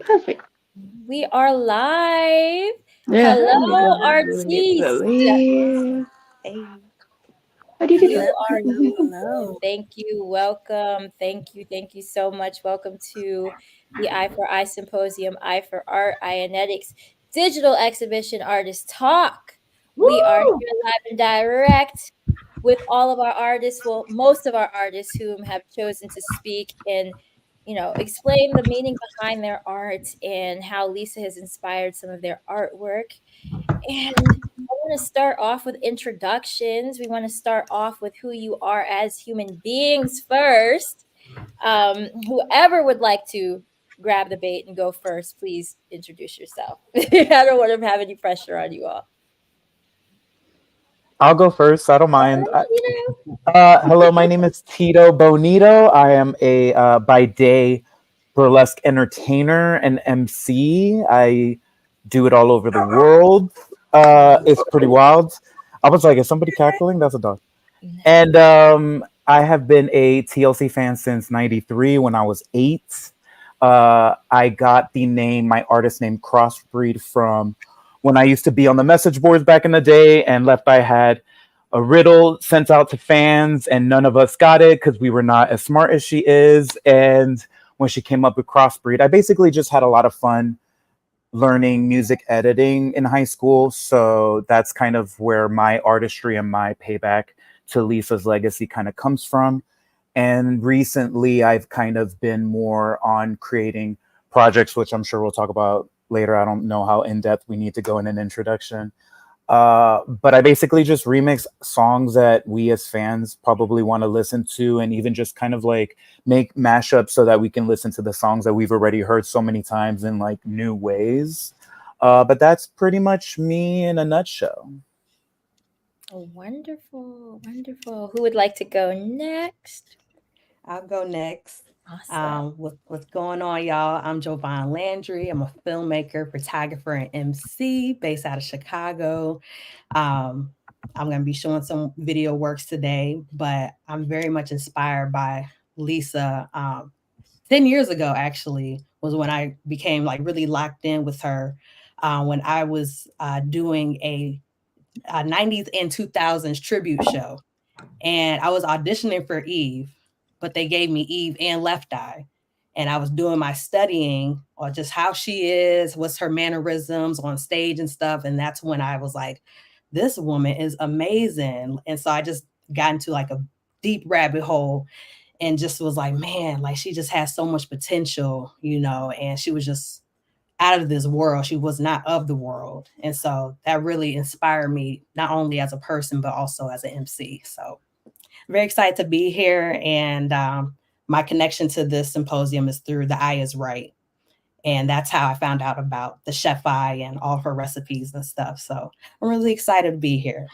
Perfect. We are live. Yeah. Hello, So artiste. here. Hey, How did You hello, are hello, hello. Thank you. Welcome. Thank you. Thank you so much. Welcome to the Eye for Eye Symposium, Eye for Art, Eyenetics Digital Exhibition Artist Talk. We are Woo! here live and direct with all of our artists, well, most of our artists whom have chosen to speak and explain the meaning behind their art and how Lisa has inspired some of their artwork. And I want to start off with introductions. We want to start off with who you are as human beings first. Whoever would like to grab the bait and go first, please introduce yourself. I don't want to have any pressure on you all. I'll go first. I don't mind. You Hello, my name is Tito Bonito. I am a by day burlesque entertainer and MC. I do it all over the world. It's pretty wild. I was like, is somebody cackling? That's a dog. know. And I have been a TLC fan since '93 when I was 8. I got the name, my artist name, Crossbreed, from when I used to be on the message boards back in the day, and Left Eye had a riddle sent out to fans, and none of us got it because we were not as smart as she is. And when she came up with Crossbreed, I basically just had a lot of fun learning music editing in high school. So that's kind of where my artistry and my payback to Lisa's legacy kind of comes from. And recently, I've kind of been more on creating projects, which I'm sure we'll talk about later. I don't know how in depth we need to go in an introduction. But I basically just remix songs that we as fans probably want to listen to, and even just kind of like make mashups so that we can listen to the songs that we've already heard so many times in like new ways. But that's pretty much me in a nutshell. Oh, wonderful, wonderful. Who would like to go next? I'll go next. Awesome. What's going on, y'all? I'm Jovan Landry. I'm a filmmaker, photographer, and MC based out of Chicago. Um, I'm going to be showing some video works today, but I'm very much inspired by Lisa. 10 years ago, actually, was when I became like really locked in with her. When I was doing a 90s and 2000s tribute show, and I was auditioning for Eve, but they gave me Eve and Left Eye. And I was doing my studying on just how she is, what's her mannerisms on stage and stuff. And that's when I was like, this woman is amazing. And so I just got into like a deep rabbit hole and just was like, man, like she just has so much potential, and she was just out of this world. She was not of the world. And so that really inspired me, not only as a person, but also as an MC. So very excited to be here. And my connection to this symposium is through The Eye is Right. And that's how I found out about the Chef Eye and all her recipes and stuff. So I'm really excited to be here.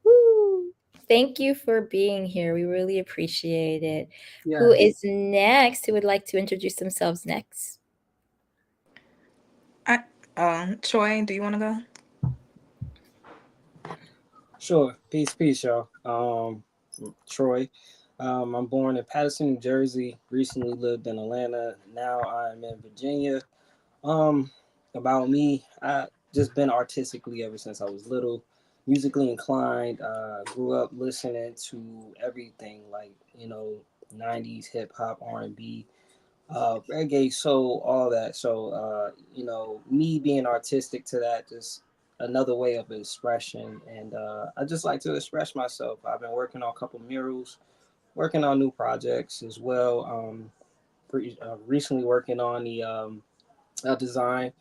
Woo. Thank you for being here. We really appreciate it. Yeah. Who is next? Who would like to introduce themselves next? I, Troy, do you want to go? Sure. Peace, y'all. Troy. I'm born in Patterson, New Jersey. Recently lived in Atlanta. Now I'm in Virginia. Um, about me, I just been artistically ever since I was little, musically inclined. Grew up listening to everything like '90s hip hop, R&B, reggae, soul, all that. So me being artistic to that, just another way of expression, and I just like to express myself. I've been working on a couple murals, working on new projects as well. Recently working on the a design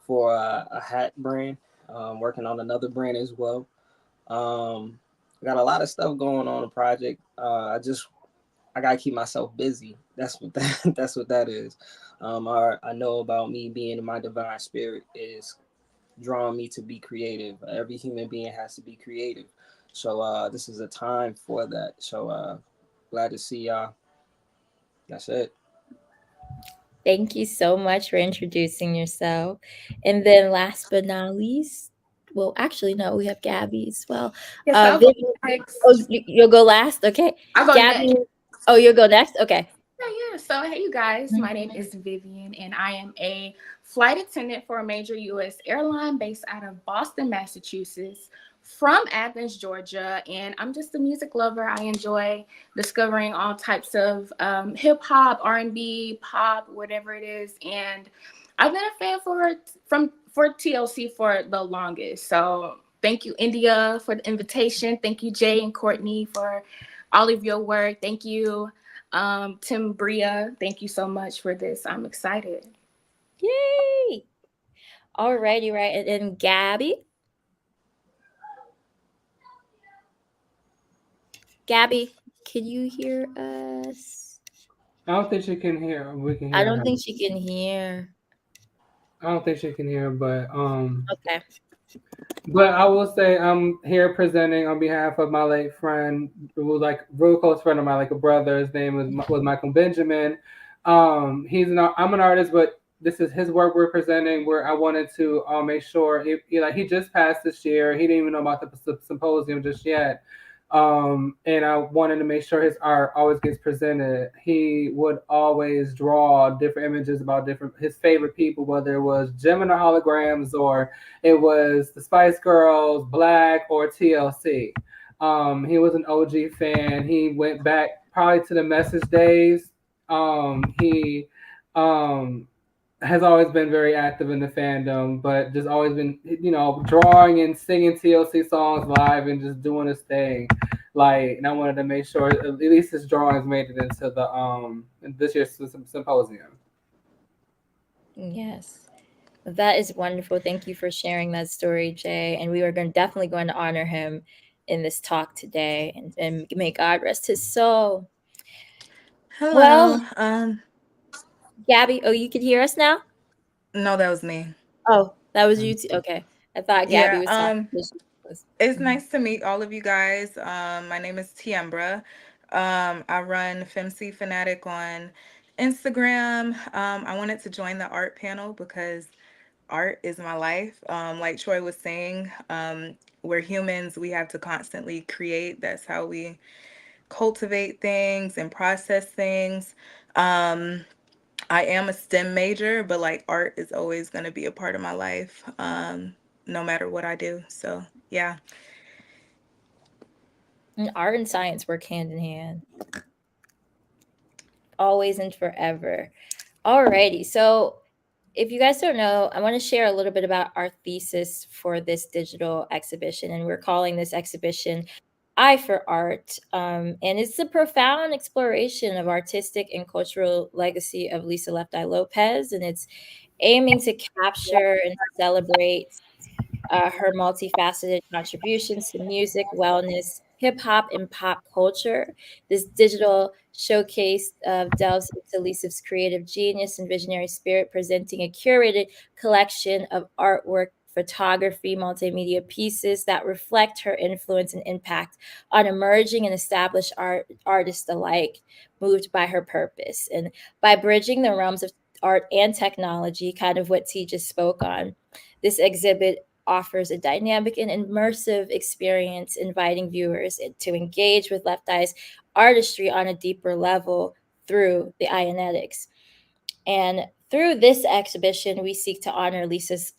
for a hat brand. Working on another brand as well. Um, I got a lot of stuff going on in the project. I gotta keep myself busy. That's what that that's what that is. I know about me being in my divine spirit is drawing me to be creative. Every human being has to be creative. So this is a time for that. So glad to see y'all. That's it. Thank you so much for introducing yourself. And then last but not least, well, actually, no, we have Gabby as well. Yes, I'll go Vivian, next. oh, you'll go last? Okay. I'll go Gabby, next. oh, you'll go next? Okay. Yeah. So, hey, you guys. My name is Vivian, and I am a flight attendant for a major U.S. airline based out of Boston, Massachusetts, from Athens, Georgia. And I'm just a music lover. I enjoy discovering all types of hip hop, R&B, pop, whatever it is. And I've been a fan for TLC for the longest. So, thank you, India, for the invitation. Thank you, Jay and Courtney, for all of your work. Thank you. Tim Bria, thank you so much for this. I'm excited. Yay! Alrighty, right. And then Gabby. Gabby, can you hear us? I don't think she can hear. We can I hear don't her. think she can hear. I don't think she can hear, Okay. but I will say I'm here presenting on behalf of my late friend, who was like a real close friend of mine, like a brother. His name was Michael Benjamin. I'm an artist, but this is his work we're presenting. Where I wanted to make sure like he just passed this year. He didn't even know about the symposium just yet. And I wanted to make sure his art always gets presented. He would always draw different images about different his favorite people, whether it was Gemini holograms or it was the Spice Girls, Black, or TLC. He was an OG fan. He went back probably to the message days. He um, has always been very active in the fandom, but just always been, drawing and singing TLC songs live and just doing his thing. Like, and I wanted to make sure at least his drawings made it into the this year's symposium. Yes. That is wonderful. Thank you for sharing that story, Jay. And we are definitely going to honor him in this talk today, and may God rest his soul. Hello. Well, Gabby, oh, you can hear us now? No, that was me. Oh, that was you too. Okay. I thought Gabby Yeah. was talking. It's nice to meet all of you guys. My name is Tiembra. I run Femc Fanatic on Instagram. I wanted to join the art panel because art is my life. Like Troy was saying, we're humans. We have to constantly create. That's how we cultivate things and process things. Um, I am a STEM major, but like art is always going to be a part of my life, no matter what I do. So, yeah. And art and science work hand in hand, always and forever. Alrighty. So, if you guys don't know, I want to share a little bit about our thesis for this digital exhibition. And we're calling this exhibition Eye for Art. And it's a profound exploration of artistic and cultural legacy of Lisa Left Eye Lopez. And it's aiming to capture and celebrate her multifaceted contributions to music, wellness, hip hop, and pop culture. This digital showcase delves into Lisa's creative genius and visionary spirit, presenting a curated collection of artwork, photography, multimedia pieces that reflect her influence and impact on emerging and established artists alike, moved by her purpose. And by bridging the realms of art and technology, kind of what T just spoke on, this exhibit offers a dynamic and immersive experience, inviting viewers to engage with Left Eye's artistry on a deeper level through the Eyenetics. And through this exhibition, we seek to honor Lisa's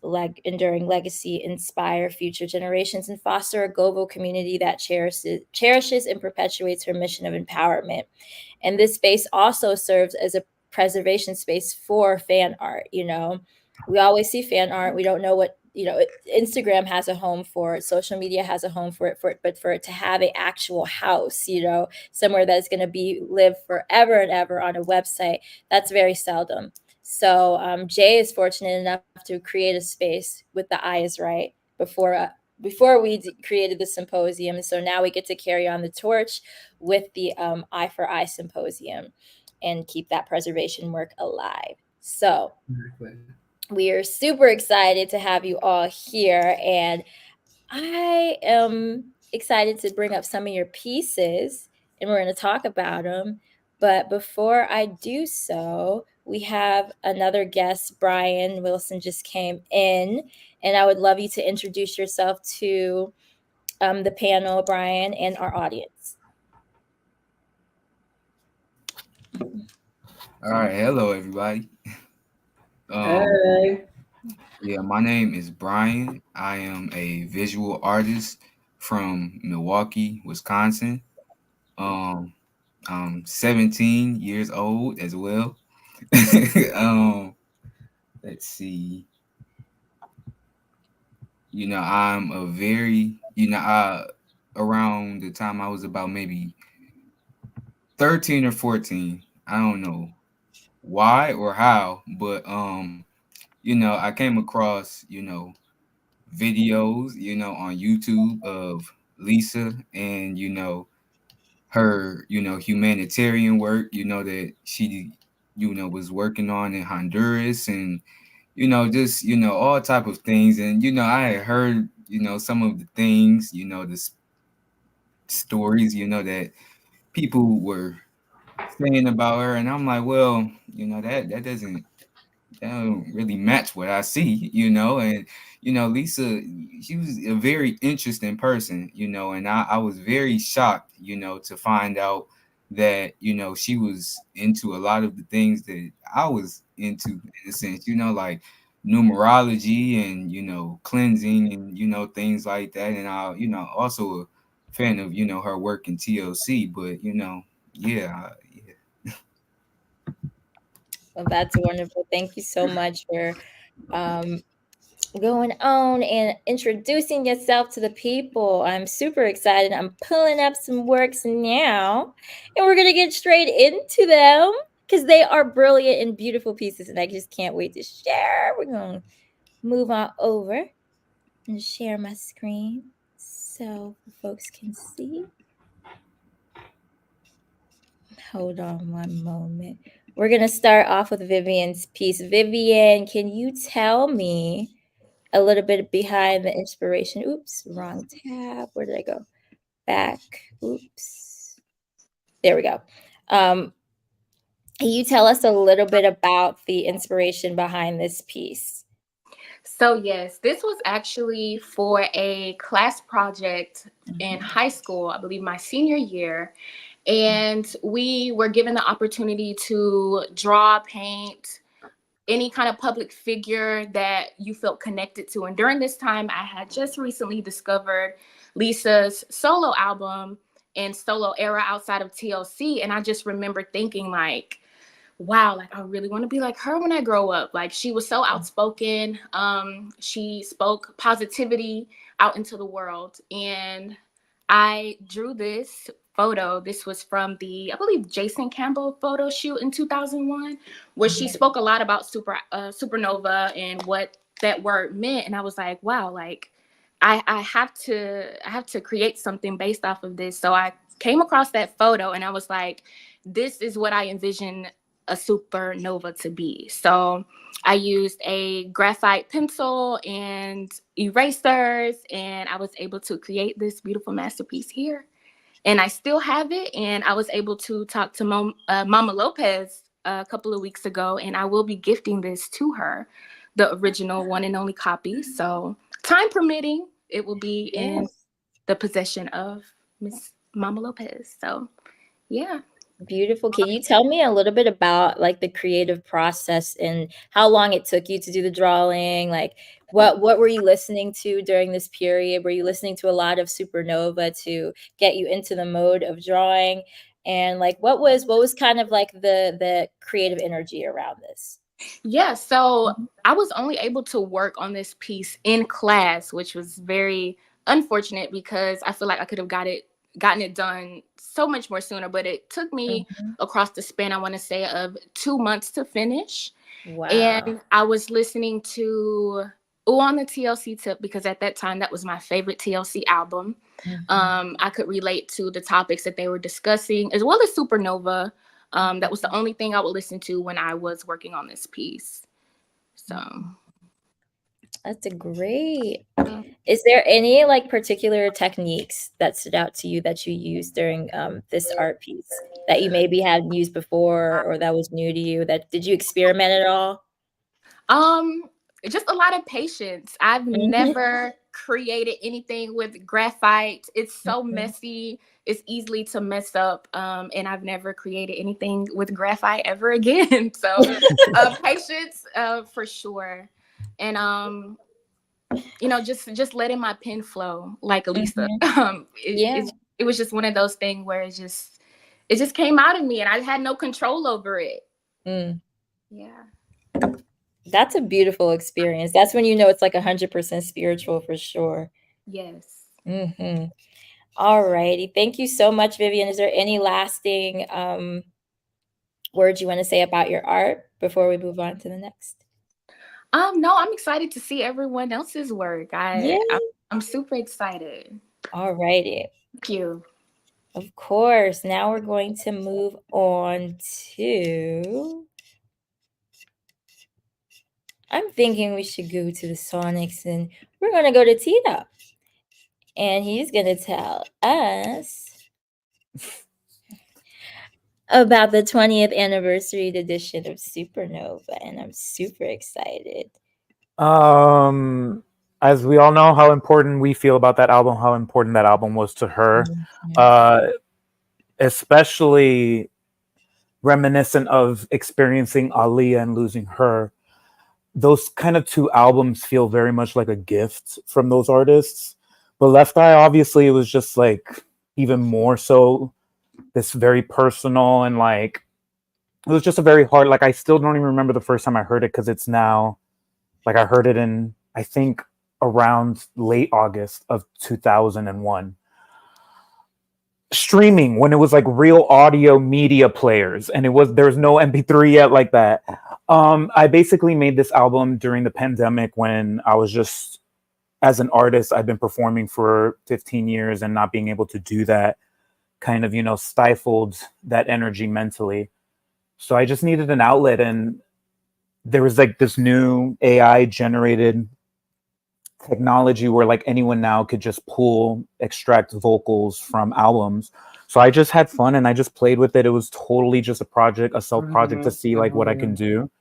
enduring legacy, inspire future generations, and foster a global community that cherishes and perpetuates her mission of empowerment. And this space also serves as a preservation space for fan art. We always see fan art. We don't know what, Instagram has a home for it, social media has a home for it, but for it to have an actual house, somewhere that's going to be live forever and ever on a website, that's very seldom. So Jay is fortunate enough to create a space with the eyes right before we created the symposium. So now we get to carry on the torch with the Eye for Eye symposium and keep that preservation work alive. So Exactly. we are super excited to have you all here, and I am excited to bring up some of your pieces, and we're going to talk about them. But before I do so, we have another guest. Brian Wilson just came in, and I would love you to introduce yourself to the panel, Brian, and our audience. All right, hello everybody. Um, Hey. yeah, my name is Brian. I am a visual artist from Milwaukee, Wisconsin. Um, I'm 17 years old as well. um, let's see. I'm a very, around the time I was about maybe 13 or 14. I don't know why or how, but I came across, videos, on YouTube of Lisa and, her, humanitarian work, that she, was working on in Honduras and, just, all type of things. And, I had heard, some of the things, stories, that people were saying about her. And I'm like, well, that don't really match what I see, and Lisa, she was a very interesting person, and I was very shocked, to find out that, she was into a lot of the things that I was into in a sense, like numerology and, cleansing and, things like that. And also a fan of, her work in TLC, but yeah, Well, that's wonderful. Thank you so much for um, going on and introducing yourself to the people. I'm super excited. I'm pulling up some works now, and we're gonna get straight into them because they are brilliant and beautiful pieces, and I just can't wait to share. We're gonna move on over and share my screen so folks can see. Hold on one moment. We're gonna start off with Vivian's piece. Vivian, can you tell me a little bit behind the inspiration? Oops, wrong tab. Where did I go? Back. Oops. There we go. Um, can you tell us a little bit about the inspiration behind this piece? So, yes, this was actually for a class project in high school, I believe my senior year. And we were given the opportunity to draw, paint, any kind of public figure that you felt connected to. And during this time, I had just recently discovered Lisa's solo album and solo era outside of TLC. And I just remember thinking, like, wow, like I really want to be like her when I grow up. Like she was so outspoken. She spoke positivity out into the world. And I drew this photo. This was from the, I believe, Jason Campbell photo shoot in 2001, where she spoke a lot about supernova and what that word meant. And I was like, wow, like I have to create something based off of this. So I came across that photo and I was like, this is what I envision a supernova to be. So I used a graphite pencil and erasers, and I was able to create this beautiful masterpiece here. And I still have it. And I was able to talk to Mama Lopez a couple of weeks ago, and I will be gifting this to her, the original one and only copy. So time permitting, it will be in the possession of Miss Mama Lopez. So yeah. Beautiful. Can you tell me a little bit about like the creative process and how long it took you to do the drawing? Like what were you listening to during this period? Were you listening to a lot of Supernova to get you into the mode of drawing? And like what was kind of like the creative energy around this? Yeah, so I was only able to work on this piece in class, which was very unfortunate because I feel like I could have gotten it done so much more sooner, but it took me across the span, I want to say, of 2 months to finish. Wow. And I was listening to Ooh on the TLC Tip because at that time that was my favorite TLC album. I could relate to the topics that they were discussing as well as Supernova. That was the only thing I would listen to when I was working on this piece. So That's a great. Is there any like particular techniques that stood out to you that you used during this art piece that you maybe hadn't used before or that was new to you? That did you experiment at all? just a lot of patience. I've never created anything with graphite. It's so Mhm. messy. It's easily to mess up. And I've never created anything with graphite ever again. So patience for sure. And just letting my pen flow like Lisa. Mhm. Yeah. It was just one of those things where it just came out of me and I had no control over it. Mm. Yeah. That's a beautiful experience. That's when you know it's like 100% spiritual for sure. Yes. Mm-hmm. All righty. Thank you so much, Vivian. Is there any lasting words you want to say about your art before we move on to the next? No, I'm excited to see everyone else's work. Yeah. I'm super excited. All righty. Thank you. Of course. Now we're going to move on to. I'm thinking we should go to the Sonics and we're going to go to Tito. And he's going to tell us about the 20th anniversary edition of Supernova. And I'm super excited. As we all know how important we feel about that album, how important that album was to her, especially reminiscent of experiencing Aaliyah and losing her. Those kind of two albums feel very much like a gift from those artists. But Left Eye, obviously, it was just like even more so this very personal and like it was just a very hard. Like I still don't even remember the first time I heard it because it's now like I heard it in I think around late August of 2001. Streaming when it was like real audio media players and there was no MP3 yet like that. I basically made this album during the pandemic when I was just as an artist, I've been performing for 15 years and not being able to do that kind of, stifled that energy mentally. So I just needed an outlet, and there was like this new AI generated technology where like anyone now could just extract vocals from albums. So I just had fun and I just played with it. It was totally just a self project to see like what I can do.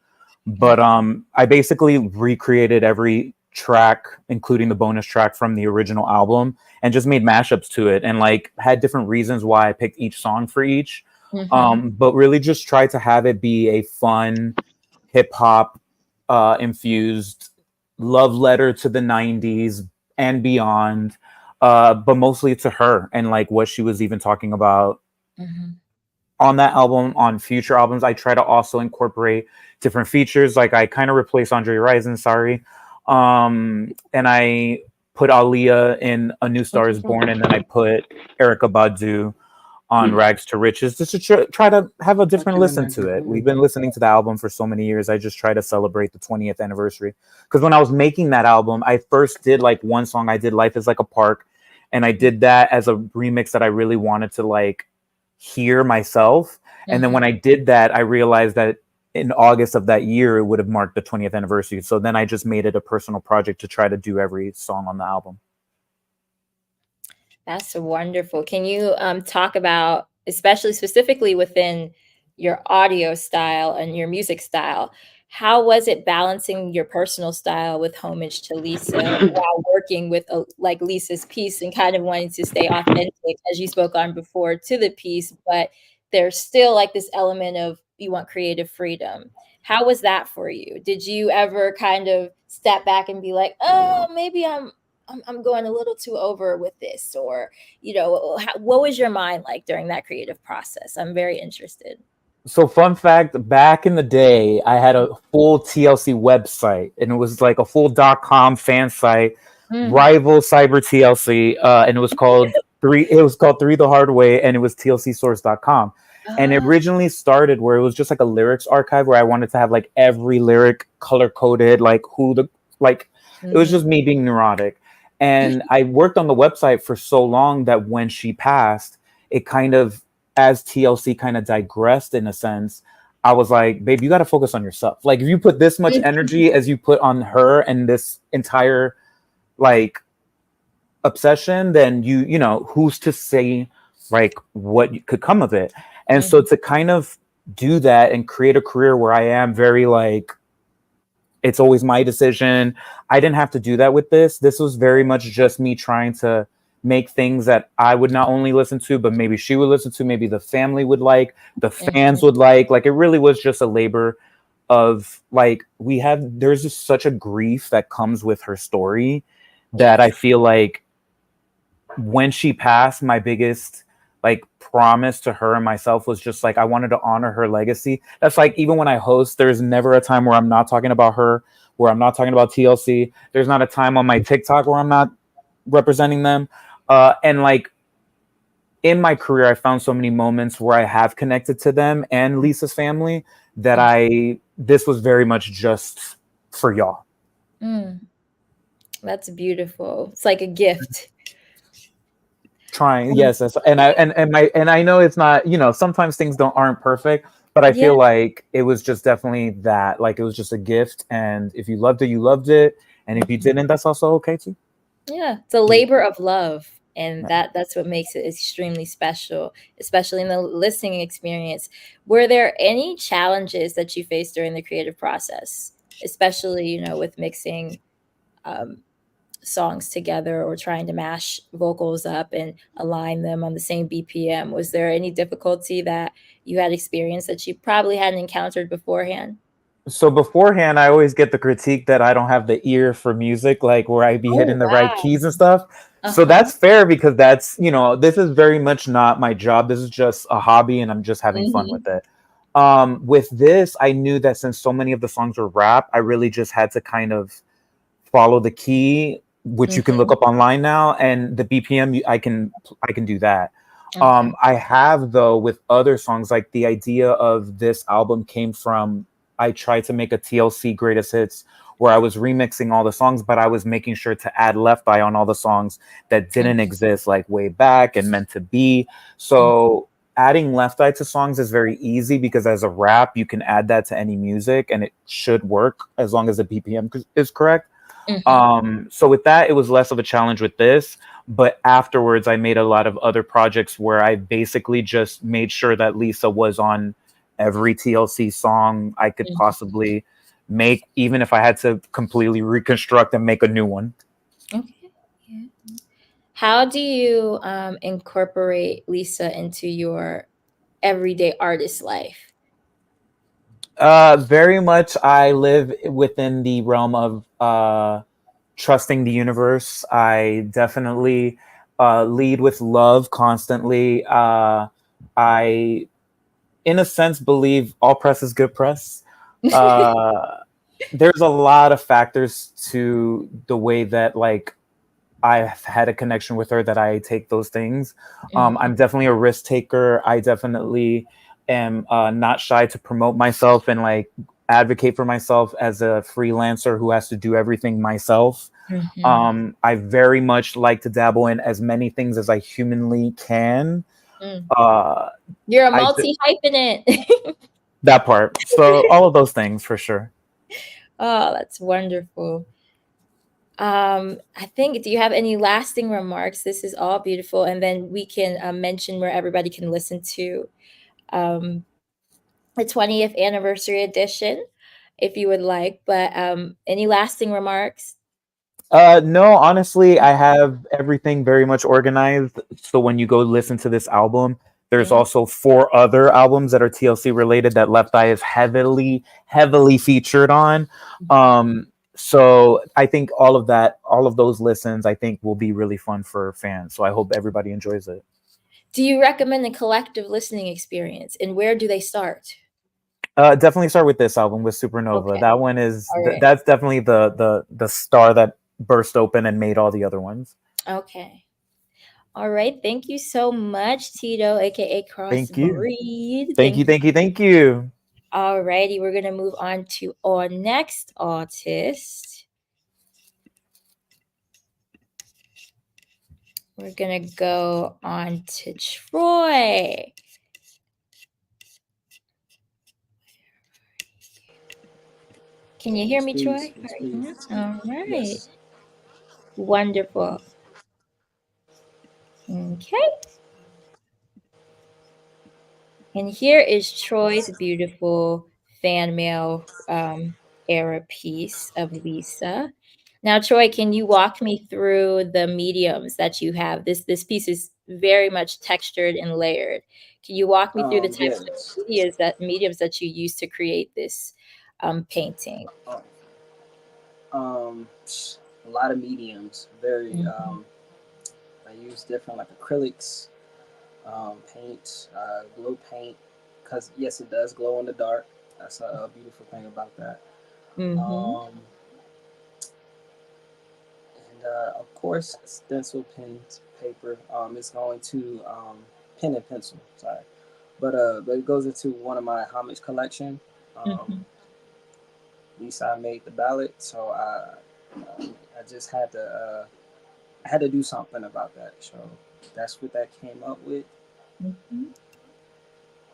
But I basically recreated every track, including the bonus track from the original album, and just made mashups to it and like had different reasons why I picked each song for each. But really just tried to have it be a fun hip hop infused love letter to the 90s and beyond, but mostly to her and like what she was even talking about on that album. On future albums, I try to also incorporate different features. Like I kind of replaced Andre Rison, sorry. And I put Aaliyah in A New Star Is Born, and then I put Erykah Badu on Rags to Riches, just to try to have a different listen to it. We've been listening to the album for so many years. I just try to celebrate the 20th anniversary. Because when I was making that album, I first did like one song. I did Life Is Like a Park. And I did that as a remix that I really wanted to like hear myself. And then when I did that, I realized that in August of that year, it would have marked the 20th anniversary. So then I just made it a personal project to try to do every song on the album. That's wonderful. Can you talk about, especially specifically within your audio style and your music style, how was it balancing your personal style with homage to Lisa while working with like Lisa's piece and kind of wanting to stay authentic, as you spoke on before, to the piece, but there's still like this element of you want creative freedom. How was that for you? Did you ever kind of step back and be like, oh, maybe I'm going a little too over with this, or what was your mind like during that creative process? I'm very interested. So fun fact, back in the day, I had a full TLC website, and it was like a full .com fan site, rival Cyber TLC, and it was called Three the Hard Way, and it was tlcsource.com. And it originally started where it was just like a lyrics archive where I wanted to have like every lyric color coded, like it was just me being neurotic. And I worked on the website for so long that when she passed, it kind of, as TLC kind of digressed in a sense, I was like, babe, you got to focus on yourself. Like if you put this much energy as you put on her and this entire like obsession, then you know, who's to say like what could come of it? And so to kind of do that and create a career where I am very like it's always my decision. I didn't have to do that with this. This was very much just me trying to make things that I would not only listen to, but maybe she would listen to, maybe the family would like, the fans would like. Like, it really was just a labor of, like, there's just such a grief that comes with her story that I Yes. feel like when she passed, my biggest like promise to her and myself was just like I wanted to honor her legacy. That's like, even when I host, there's never a time where I'm not talking about her, where I'm not talking about TLC. There's not a time on my TikTok where I'm not representing them. And like, in my career, I found so many moments where I have connected to them and Lisa's family that this was very much just for y'all. Mm, that's beautiful. It's like a gift. Trying, yes, and I know it's not, sometimes things aren't perfect, but I Yeah. feel like it was just definitely that, like, it was just a gift, and if you loved it, you loved it, and if you didn't, that's also okay too. Yeah, it's a labor of love, and that's what makes it extremely special, especially in the listening experience. Were there any challenges that you faced during the creative process, especially, with mixing um, songs together or trying to mash vocals up and align them on the same BPM? Was there any difficulty that you had experienced that you probably hadn't encountered beforehand? So beforehand, I always get the critique that I don't have the ear for music, like where I be Oh, hitting the right wow. keys and stuff. So Uh-huh. that's fair, because that's, this is very much not my job. This is just a hobby, and I'm just having fun with it. With this, I knew that since so many of the songs were rap, I really just had to kind of follow the key, which you can look up online now, and the BPM, I can do that. Okay. I have, though, with other songs, like the idea of this album came from, I tried to make a TLC greatest hits where I was remixing all the songs, but I was making sure to add Left Eye on all the songs that didn't exist, like Way Back and Meant to Be. So adding Left Eye to songs is very easy, because as a rap, you can add that to any music and it should work as long as the BPM is correct. So with that, it was less of a challenge with this, but afterwards I made a lot of other projects where I basically just made sure that Lisa was on every TLC song I could possibly make, even if I had to completely reconstruct and make a new one. Okay. Yeah. How do you incorporate Lisa into your everyday artist life? Very much I live within the realm of trusting the universe. I definitely lead with love constantly. I, in a sense, believe all press is good press. Uh, there's a lot of factors to the way that, like, I've had a connection with her that I take those things. I'm definitely a risk taker. I definitely am not shy to promote myself and like advocate for myself as a freelancer who has to do everything myself. I very much like to dabble in as many things as I humanly can. You're a I multi hyphenate. that part. So all of those things for sure. Oh, that's wonderful. I think, do you have any lasting remarks? This is all beautiful, and then we can mention where everybody can listen to um, the 20th anniversary edition, if you would like. But any lasting remarks? No, honestly, I have everything very much organized. So when you go listen to this album, there's also 4 other albums that are TLC related that Left Eye is heavily, heavily featured on. So I think all of that, all of those listens, I think will be really fun for fans. So I hope everybody enjoys it. Do you recommend a collective listening experience, and where do they start? Definitely start with this album with Supernova. Okay. That one is All right. that's definitely the star that burst open and made all the other ones. Okay. All right. Thank you so much, Tito, aka Thank you. Crossbreed. Thank you. Thank you. Thank you. All righty. We're gonna move on to our next artist. We're gonna go on to Troy. Can you hear me, Troy? All right. Yes. Wonderful. Okay. And here is Troy's beautiful fan mail era piece of Lisa. Now, Troy, can you walk me through the mediums that you have? This piece is very much textured and layered. Can you walk me through the types Yes. of mediums that you use to create this painting? Um, a lot of mediums. Very. Mhm. I use different like acrylics, paint, glow paint, because yes, it does glow in the dark. That's a beautiful thing about that. Mhm. Um, and of course, stencil pens, paper. It's going to pen and pencil. Sorry, but it goes into one of my homage collection. Um, Mhm. Lisa, I made the ballot, so I just had to I had to do something about that. So that's what that came up with. Mhm.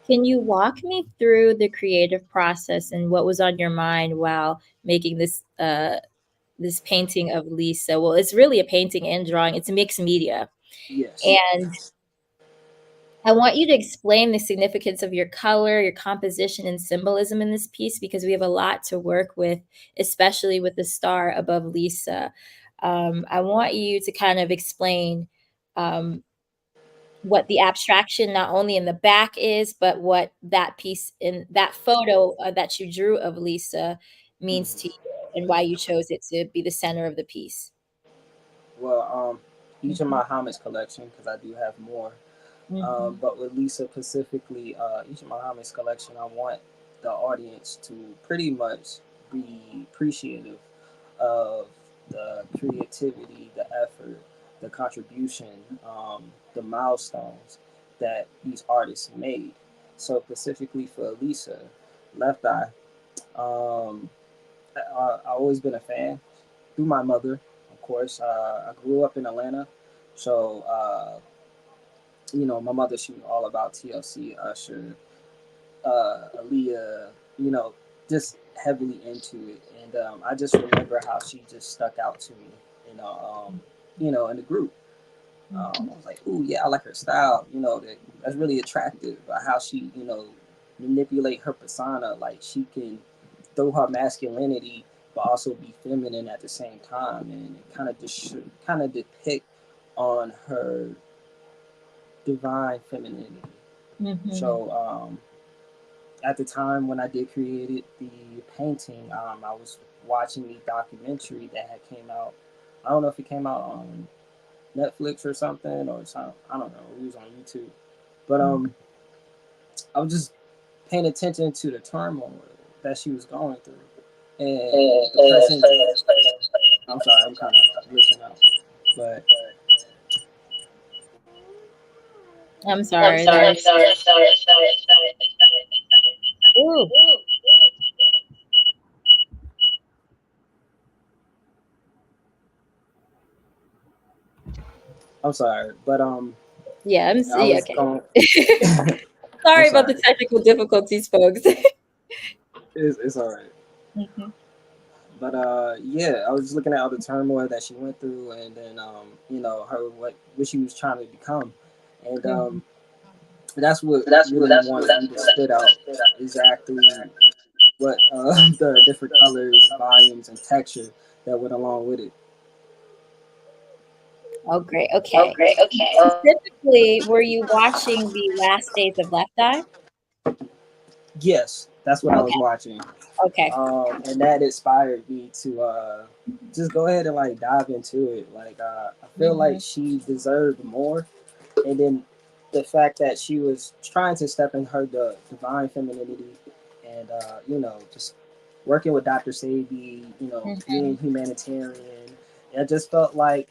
Can you walk me through the creative process and what was on your mind while making this painting of Lisa? Well, it's really a painting and drawing. It's a mixed media. Yes. And I want you to explain the significance of your color, your composition, and symbolism in this piece because we have a lot to work with, especially with the star above Lisa. I want you to kind of explain um, what the abstraction, not only in the back is, but what that piece in that photo that you drew of Lisa means to Hmm. you and why you chose it to be the center of the piece. Well, each of Mhm, my homage collection, because I do have more. mhm, But with Lisa specifically, each of my homage collection, I want the audience to pretty much be appreciative of the creativity, the effort, the contribution, the milestones that these artists made. So specifically for Lisa, Left Eye, um, I always been a fan through my mother, of course. I grew up in Atlanta, so my mother, she was all about TLC, Usher, Aaliyah, you know, just heavily into it. And I just remember how she just stuck out to me, you know, in the group. mhm, I was like, ooh, yeah, I like her style. That's really attractive. How she, manipulate her persona. Like she can throw her masculinity, but also be feminine at the same time, and kind of kind of depict on her divine femininity. mhm, So at the time when I did create the painting, I was watching the documentary that had came out. I don't know if it came out on Netflix or something or something. I don't know. It was on YouTube. But mhm. I was just paying attention to the turmoil that she was going through and the pressing. I'm sorry, I'm kind of glitching out, but I'm sorry. There's ooh, I'm sorry. But yeah, I yeah, was okay. going. I'm Sorry about the sorry. technical difficulties, folks. It's all right. Mhm, But yeah, I was just looking at all the turmoil that she went through, and then her what she was trying to become, and mhm, that's what really wanted me to stood out exactly what the different colors, volumes, and texture that went along with it. oh, great. Okay. Specifically, were you watching the last days of Left Eye? Yes, that's what I was Okay. watching, Okay. and that inspired me to just go ahead and like dive into it. Like I feel like Mhm, she deserved more, and then the fact that she was trying to step in her divine femininity, and just working with Dr. Sabi, being mhm, humanitarian. It just felt like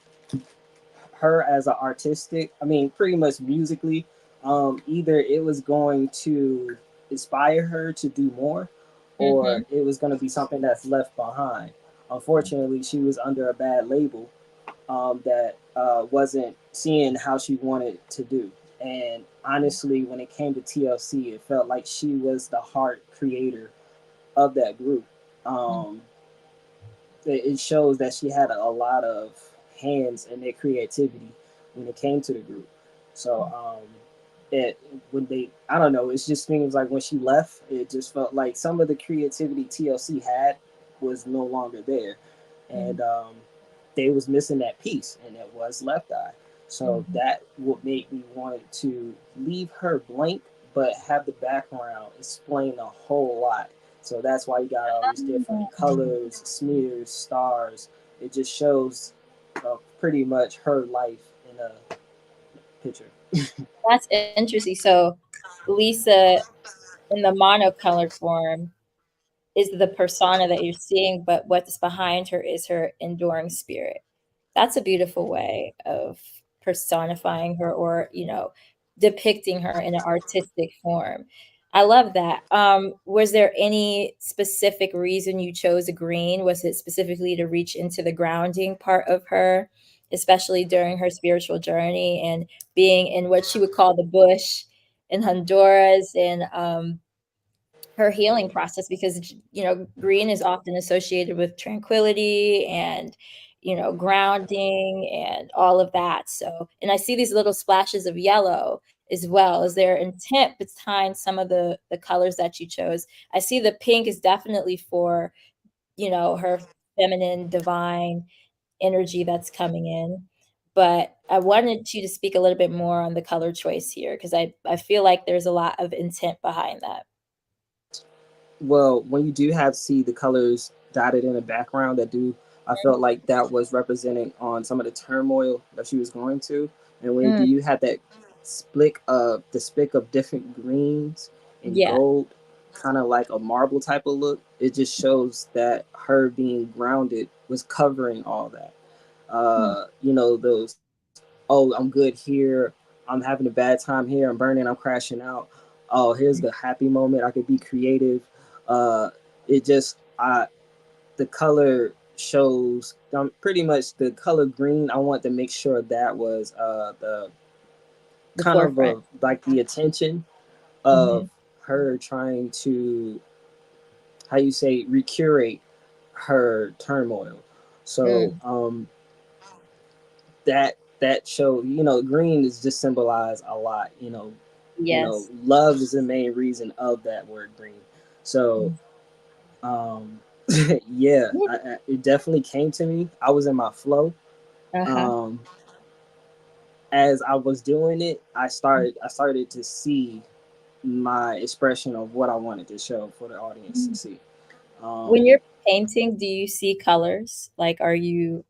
her as an artistic, I mean, pretty much musically, either it was going to inspire her to do more, or mhm, it was going to be something that's left behind. Unfortunately, she was under a bad label that wasn't seeing how she wanted to do. And honestly, when it came to TLC, it felt like she was the heart creator of that group. mhm, Um, it shows that she had a lot of hands in their creativity when it came to the group. So it when they I don't know, it just seems like when she left, it just felt like some of the creativity TLC had was no longer there, Mhm. and they was missing that piece, and it was left eye. So Mhm. that would make me want to leave her blank, but have the background explain a whole lot. So that's why you got all these different colors, smears, stars. It just shows pretty much her life in a picture. That's interesting. So Lisa in the monocolored form is the persona that you're seeing, but what's behind her is her enduring spirit. That's a beautiful way of personifying her, or depicting her in an artistic form. I love that. Was there any specific reason you chose a green? Was it specifically to reach into the grounding part of her, especially during her spiritual journey and being in what she would call the bush in Honduras, and her healing process? Because green is often associated with tranquility and grounding and all of that. So, and I see these little splashes of yellow as well. Is there intent behind some of the colors that you chose? I see the pink is definitely for her feminine divine energy that's coming in, but I wanted you to speak a little bit more on the color choice here, because I feel like there's a lot of intent behind that. Well, when you do have see the colors dotted in the background, that do, I felt like that was representing on some of the turmoil that she was going to. And when do Mm, you have that spick of different greens and yeah. gold, kind of like a marble type of look, it just shows that her being grounded was covering all that. Mm, Those, oh, I'm good here, I'm having a bad time here, I'm burning, I'm crashing out. Oh, here's the happy moment, I could be creative. Uh, it just, the color shows, pretty much the color green. I want to make sure that was the the kind of forefront. like the attention Hmm. of her trying to, how you say, recurate her turmoil. So Mm, that show, green is just symbolize a lot. yes. Love is the main reason of that word green. So Mm. um yeah, it definitely came to me. I was in my flow. Uh-huh. um as I was doing it, I started to see my expression of what I wanted to show for the audience to Mm. see. When um you're painting, do you see colors? Like, are you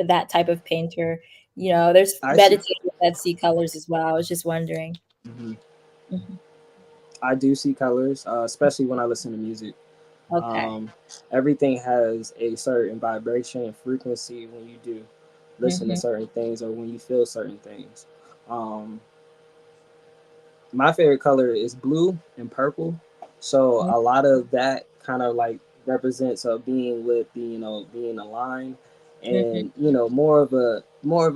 that type of painter? There's I see. meditators that see colors as well. I was just wondering. Mhm. Mhm. I do see colors, especially when I listen to music. Okay. um Everything has a certain vibration and frequency when you do listen to Hmm. certain things or when you feel certain things. um my favorite color is blue and purple. So a lot of that kind of like represents being with the, being aligned, Hmm. and more of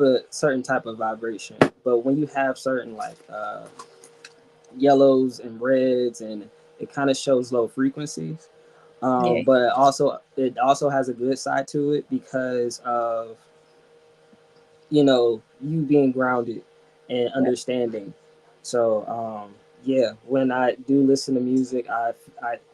a certain type of vibration. But when you have certain like yellows and reds, and it kind of shows low frequencies. Yeah. But also it also has a good side to it because of you being grounded and Yep. understanding. So yeah, when I do listen to music, I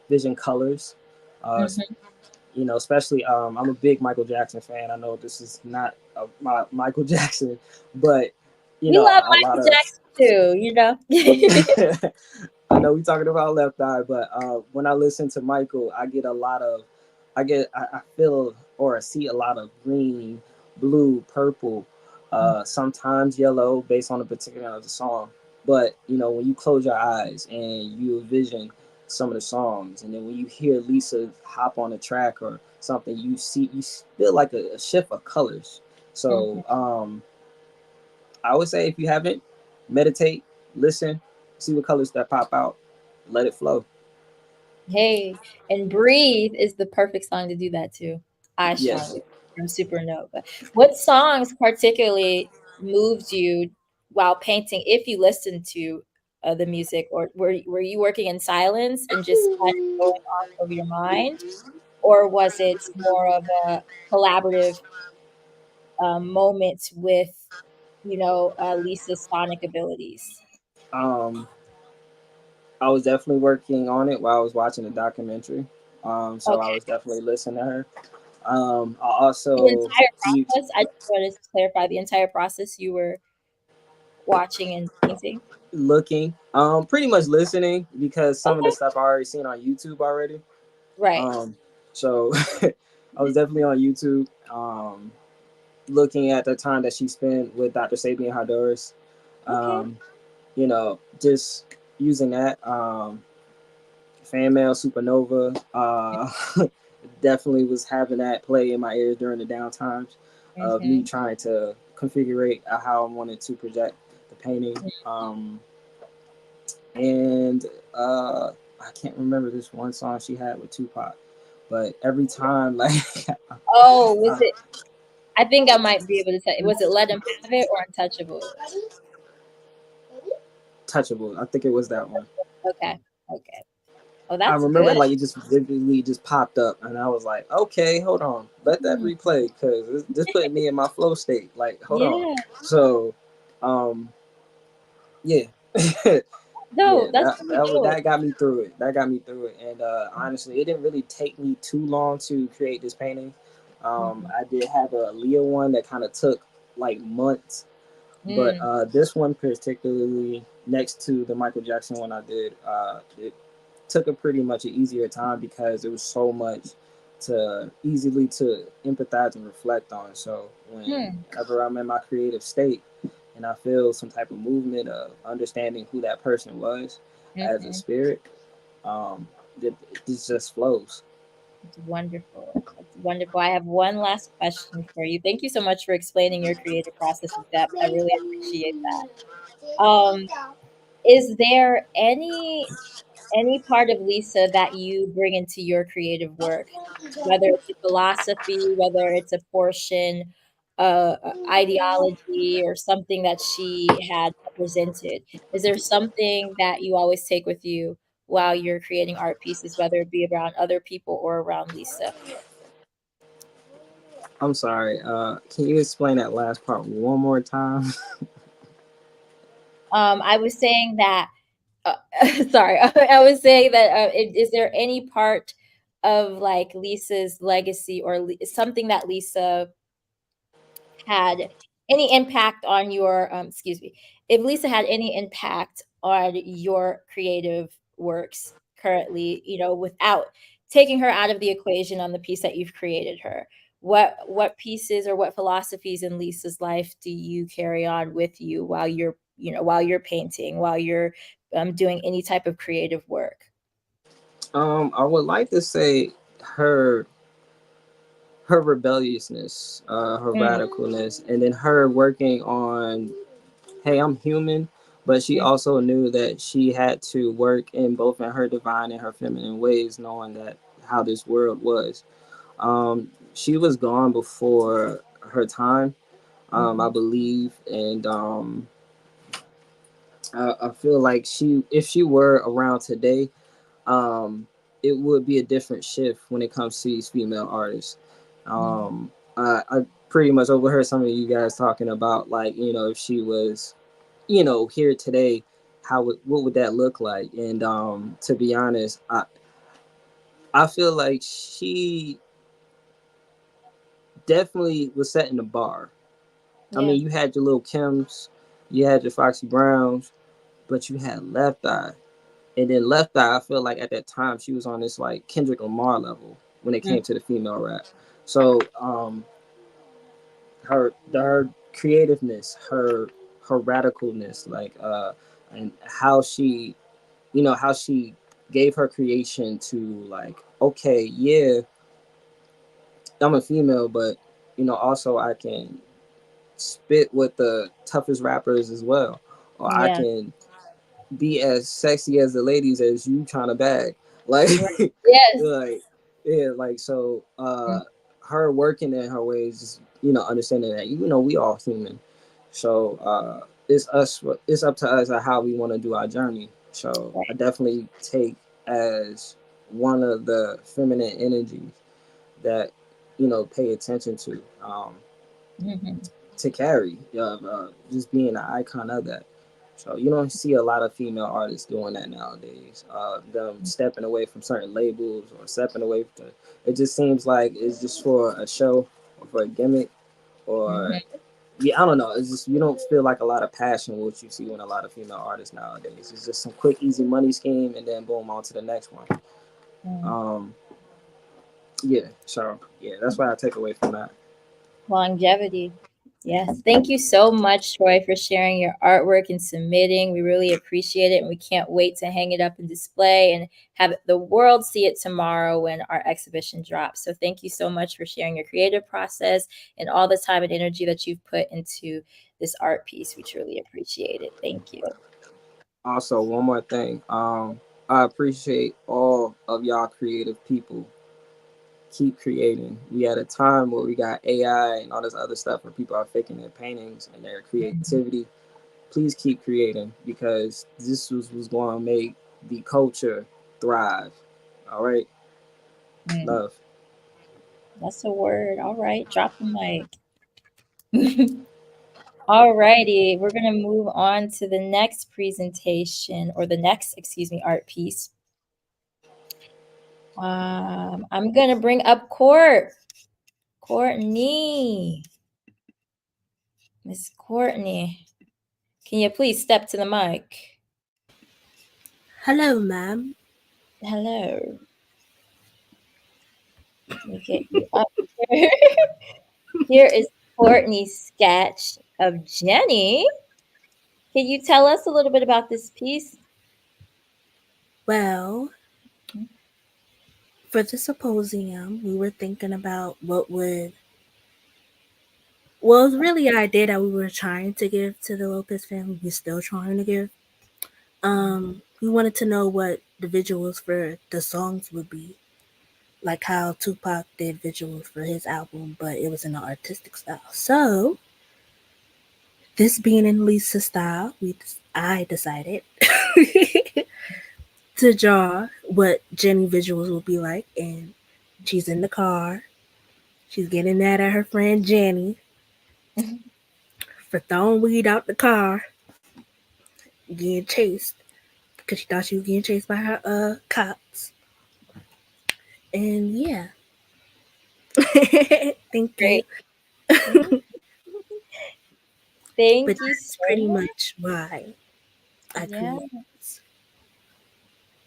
vision colors. uh Hmm. Especially, I'm a big Michael Jackson fan. I know this is not my Michael Jackson, but We love a lot Michael of Jackson too. I know we talking about Left Eye, but when I listen to Michael, I get a lot of, I feel or I see a lot of green, blue, purple, sometimes yellow, based on the particular of the song. But when you close your eyes and you envision some of the songs, and then when you hear Lisa hop on a track or something, you feel like a shift of colors. So Mhm. I would say if you haven't, meditate, listen, see what colors that pop out, let it flow. Hey, and Breathe is the perfect song to do that too. I Yes. strongly from Supernova. What songs particularly moved you while painting, if you listened to the music, or were you working in silence and just kind of going off of your mind, or was it more of a collaborative moment with, Lisa's sonic abilities? Um, I was definitely working on it while I was watching the documentary. So I Okay. was definitely listening to her. I The also entire you process, I just wanted to clarify the entire process you were watching and painting. looking, pretty much listening because some of the Okay. stuff I already seen on YouTube already. Right. So I was definitely on YouTube, looking at the time that she spent with Dr. Sabian Hadoris. Okay. Um, just using that. Fan Mail Supernova. Definitely was having that play in my ears during the down times of me Mm-hmm. trying to configure how I wanted to project the painting. And I can't remember this one song she had with Tupac, but every time, like, Oh, was it? I think I might be able to tell. Was it Let Him Have It or Untouchable? Touchable, I think it was that one. Okay. Okay. Oh, I that's remember good. like it just vividly just popped up, and I was like, okay, hold on, let that Hmm. replay because this put me in my flow state. Like, hold on. Yeah. So, yeah, yeah, No, that's really dope. that got me through it. That got me through it, and honestly, it didn't really take me too long to create this painting. Mhm. I did have a Leo one that kind of took like months, but Mm, this one particularly next to the Michael Jackson one I did, it took a pretty much an easier time because it was so much to easily to empathize and reflect on. So hmm, whenever I'm in my creative state and I feel some type of movement of understanding who that person was as a mhm. spirit, um, it just flows. It's wonderful. It's wonderful. I have one last question for you. Thank you so much for explaining your creative process in depth. I really appreciate that. Is there any part of Lisa that you bring into your creative work, whether it's a philosophy, whether it's a portion, ideology, or something that she had represented? Is there something that you always take with you while you're creating art pieces, whether it be around other people or around Lisa? I'm sorry. Can you explain that last part one more time? I was saying that. Uh, sorry, I was saying that. Is there any part of like Lisa's legacy or something that Lisa had any impact on your excuse me, if Lisa had any impact on your creative works currently, without taking her out of the equation on the piece that you've created her, what pieces or what philosophies in Lisa's life do you carry on with you while you're painting, while you're doing any type of creative work? I would like to say her her rebelliousness, her Mm, radicalness, and then her working on, hey, I'm human, but she mm, also knew that she had to work in both in her divine and her feminine ways, knowing that how this world was. She was gone before her time, I mhm, believe, and I feel like if she were around today, um, it would be a different shift when it comes to these female artists. mhm. I pretty much overheard some of you guys talking about like if she was here today, what would that look like? And to be honest, I feel like she definitely was setting the bar. I Yeah. mean, you had your little Kims, you had your Foxy Browns, but you had Left Eye. And then Left Eye, I feel like at that time she was on this like Kendrick Lamar level when it Mm, came to the female rap. So her creativeness, her radicalness, like and how she how she gave her creation to like, okay, yeah, I'm a female, but also I can spit with the toughest rappers as well, or I yeah. can be as sexy as the ladies as you trying to bag, like, Right. Yes. like, yeah, like, so Mm, her working in her ways, just understanding that we all human, so it's up to us how we want to do our journey. So I right. definitely take as one of the feminine energies that pay attention Mhm. to carry, just being an icon of that. So you don't see a lot of female artists doing that nowadays. Them stepping away from certain labels or stepping away from. It just seems like it's just for a show or for a gimmick or Mhm. yeah, I don't know. It's just you don't feel like a lot of passion what you see in a lot of female artists nowadays. It's just some quick, easy money scheme, and then boom, on to the next one. Mm. Um, yeah. So yeah, that's what I take away from that. Longevity. Yes. Thank you so much, Troy, for sharing your artwork and submitting. We really appreciate it. And we can't wait to hang it up and display and have the world see it tomorrow when our exhibition drops. So thank you so much for sharing your creative process and all the time and energy that you've put into this art piece. We truly appreciate it. Thank you. Also, one more thing. I appreciate all of y'all creative people. Keep creating. We at a time where we got AI and all this other stuff where people are faking their paintings and their creativity. Please keep creating because was going to make the culture thrive. All right. Mm, Love. that's a word. All right. Drop the mic. All righty. We're going to move on to the next presentation or the next, excuse me, art piece. I'm going to bring up Courtney. Miss Courtney. Can you please step to the mic? Hello, ma'am. Hello. Let me get you up here. Here is Courtney's sketch of Jenny. Can you tell us a little bit about this piece? Well, for the symposium, we were thinking about what would. Well, it's really an idea that we were trying to give to the Lopez family. We're still trying to give. We wanted to know what the visuals for the songs would be, like how Tupac did visuals for his album, but it was in an artistic style. So, this being in Lisa's style, I decided to draw what Jenny visuals would be like, and she's in the car. She's getting mad at her friend Jenny for throwing weed out the car, getting chased because she thought she was getting chased by her cops. And yeah, thank you. Great. Thank But you that's so pretty much. much why I Yeah. created this.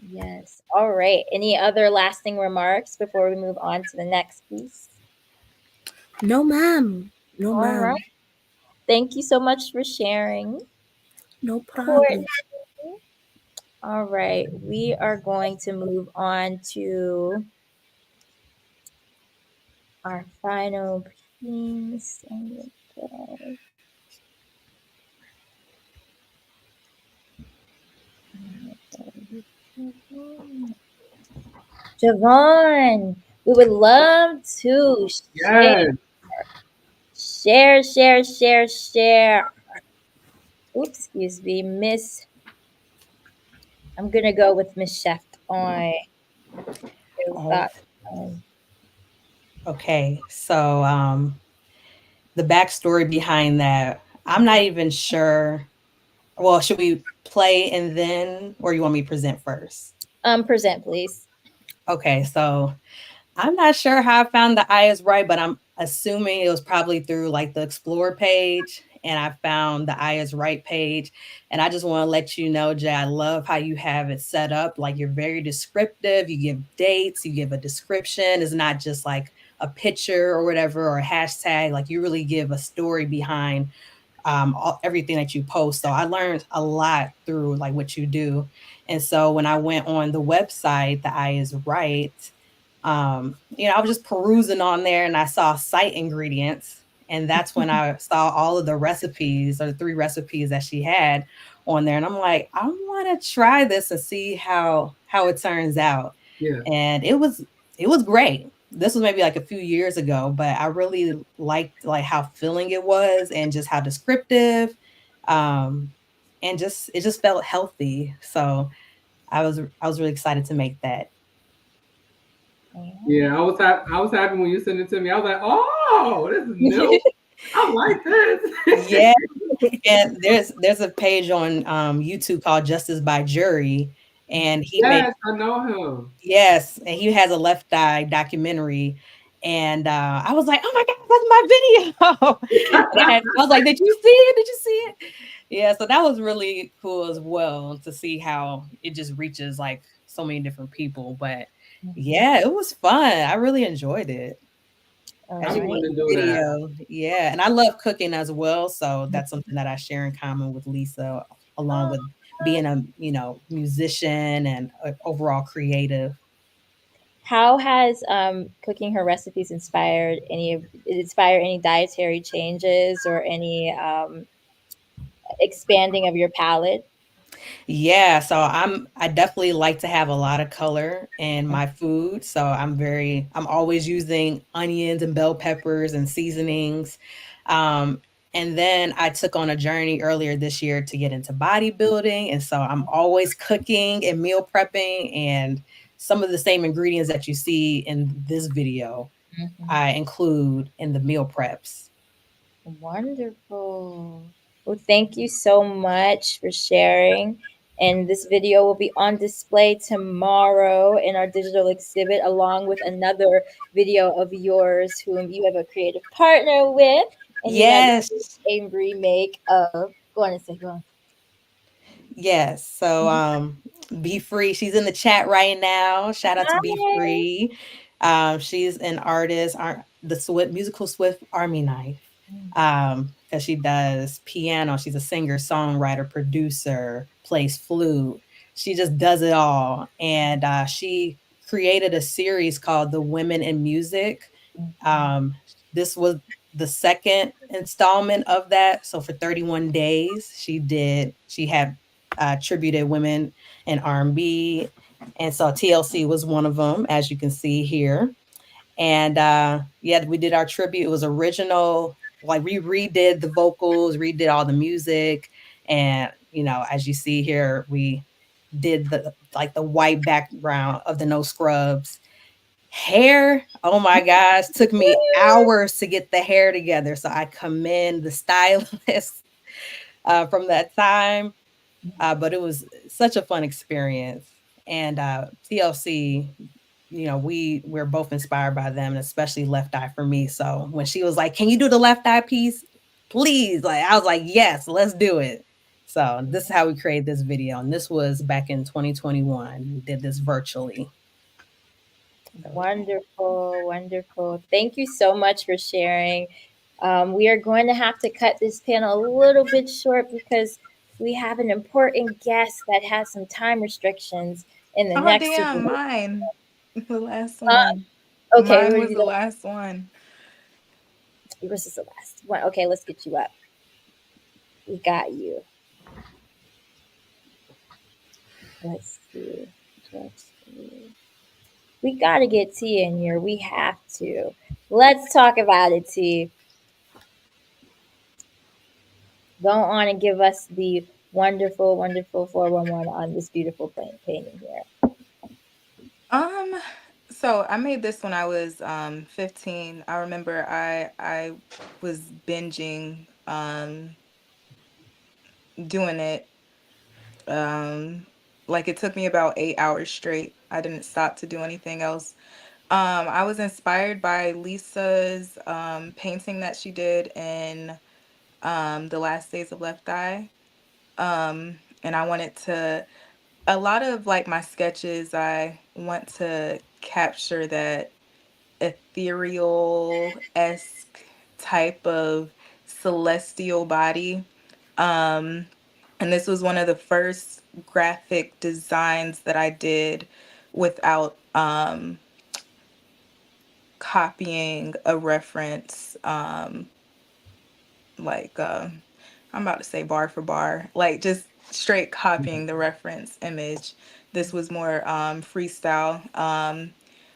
Yes. All right. Any other lasting remarks before we move on to the next piece? No, ma'am. No, All ma'am. right. Thank you so much for sharing, No Courtney. problem. All right. We are going to move on to our final piece. Javon, we would love to Yes. share. Oops, excuse me, Miss. I'm gonna go with Miss Chef on your Oh, thoughts on. okay. So the backstory behind that, I'm not even sure. Well, should we play and then, or you want me to present first? Present, please. Okay, so I'm not sure how I found the eye is right, but I'm assuming it was probably through like the explore page, and I found the eye is right page. And I just want to let you know, Jay, I love how you have it set up. Like you're very descriptive. You give dates, you give a description. It's not just like a picture or whatever or a hashtag. Like you really give a story behind everything that you post. So I learned a lot through like what you do. And so when I went on the website, the eye is right, I was just perusing on there and I saw site ingredients. And that's when I saw all of the recipes or the 3 recipes that she had on there. And I'm like, I want to try this and see how it turns out. Yeah. And it was great. This was maybe like a few years ago, but I really liked like how filling it was and just how descriptive. Um, and just it just felt healthy. So I was really excited to make that. Yeah, I was happy when you sent it to me. I was like, oh, this is new. I like this. Yeah. And there's a page on YouTube called Justice by Jury, and he made Yes, I know him. yes, and he has a Left Eye documentary. And I was like, "Oh my God, that's my video!" And I was like, "Did you see it? Did you see it?" Yeah, so that was really cool as well to see how it just reaches like so many different people. But yeah, it was fun. I really enjoyed it. All As I'm you right. can going to see do the that. video, yeah, and I love cooking as well. So that's something that I share in common with Lisa, along with being a musician and overall creative. How has cooking her recipes inspire any dietary changes or any expanding of your palate? Yeah, so I definitely like to have a lot of color in my food. So I'm always using onions and bell peppers and seasonings. Um, and then I took on a journey earlier this year to get into bodybuilding. And so I'm always cooking and meal prepping, and some of the same ingredients that you see in this video, Mhm. I include in the meal preps. Wonderful. Well, thank you so much for sharing. And this video will be on display tomorrow in our digital exhibit, along with another video of yours, whom you have a creative partner with. And you guys did Yes. a remake of. Go on and say, go on. Yes. So Be Free, she's in the chat right now. Shout out to Be Hi. Free. She's an artist, the musical Swift Army Knife. Because she does piano, she's a singer, songwriter, producer, plays flute. She just does it all. And she created a series called The Women in Music. Um, this was the second installment of that. So for 31 days, she had attributed women in R&B. And so TLC was one of them, as you can see here. And yeah, we did our tribute. It was original. Like we redid the vocals, redid all the music. And, as you see here, we did the white background of the No Scrubs. Hair, oh my gosh, took me hours to get the hair together. So I commend the stylist from that time. But it was such a fun experience. And TLC, we're both inspired by them, and especially Left Eye for me. So when she was like, "Can you do the Left Eye piece, please?" Like I was like, "Yes, let's do it." So this is how we created this video, and this was back in 2021. We did this virtually. So, Wonderful, wonderful. Thank you so much for sharing. We are going to have to cut this panel a little bit short because we have an important guest that has some time restrictions in the Oh, next Super damn, Bowl. mine. The last one. Okay, Mine were was you the last one. yours is the last one. Okay, let's get you up. We got you. Let's see. Let's see. We got to get T in here. We have to. Let's talk about it, T. Go on and give us the wonderful, wonderful 411 on this beautiful painting here. Um, so I made this when I was 15. I remember I was binging doing it. Um like it took me about 8 hours straight. I didn't stop to do anything else. I was inspired by Lisa's painting that she did in The Last Days of Left Eye. And I wanted to a lot of like my sketches, I want to capture that ethereal-esque type of celestial body. Um, and this was one of the first graphic designs that I did without copying a reference, like I'm about to say bar for bar, like just straight copying the reference image. This was more freestyle.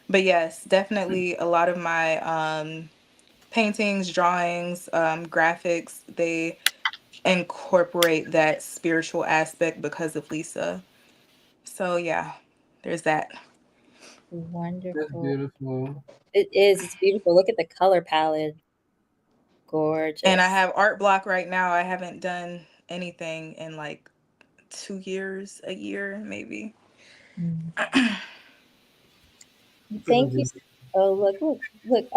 But yes, definitely a lot of my paintings, drawings, graphics, they incorporate that spiritual aspect because of Lisa. So yeah, there's that. That's Wonderful. beautiful. It is. It's beautiful. Look at the color palette. Gorgeous. And I have art block right now. I haven't done anything in like 2 years, a year maybe. Thank you. Oh, look.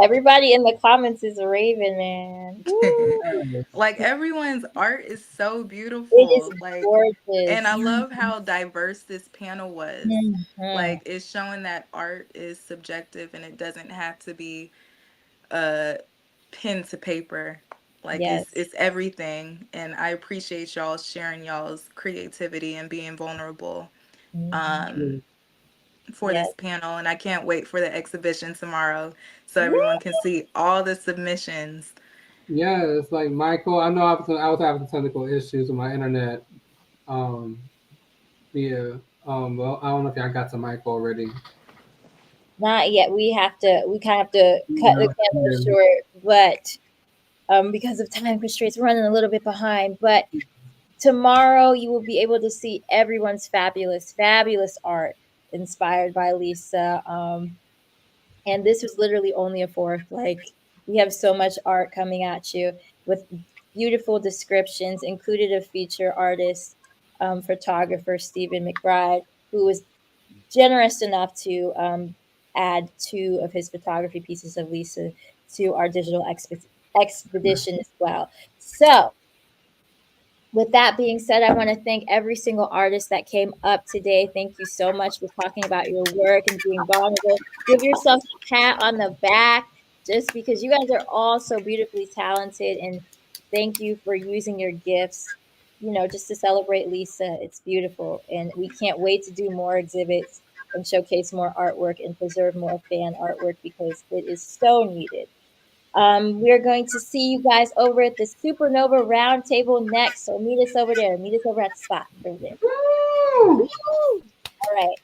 Everybody in the comments is raving, man. Woo. Like everyone's art is so It beautiful. is Like, and gorgeous. I love how diverse this panel was. Mhm. Like, it's showing that art is subjective and it doesn't have to be uh pen to paper. Like Yes. it's everything. And I appreciate y'all sharing y'all's creativity and being vulnerable Mhm. for Yes. this panel. And I can't wait for the exhibition tomorrow so Woo. everyone can see all the submissions. Yeah, it's like Michael. I know I was having technical issues with my internet. Um, yeah. Well, I don't know if y'all got to Michael already. Not yet. We kind of have to cut the camera Yeah. short, but because of time constraints, we're running a little bit behind. But tomorrow you will be able to see everyone's fabulous art inspired by Lisa. And this was literally only a fourth. Like, we have so much art coming at you with beautiful descriptions, included a feature artist, photographer Stephen McBride, who was generous enough to add 2 of his photography pieces of Lisa to our digital expedition as well. So, with that being said, I want to thank every single artist that came up today. Thank you so much for talking about your work and being vulnerable. Give yourself a pat on the back just because you guys are all so beautifully talented. And thank you for using your gifts, just to celebrate Lisa. It's beautiful. And we can't wait to do more exhibits and showcase more artwork and preserve more fan artwork because it is so needed. We're going to see you guys over at the Supernova Roundtable next. So meet us over there. Meet us over at the spot over there. Woo! All right.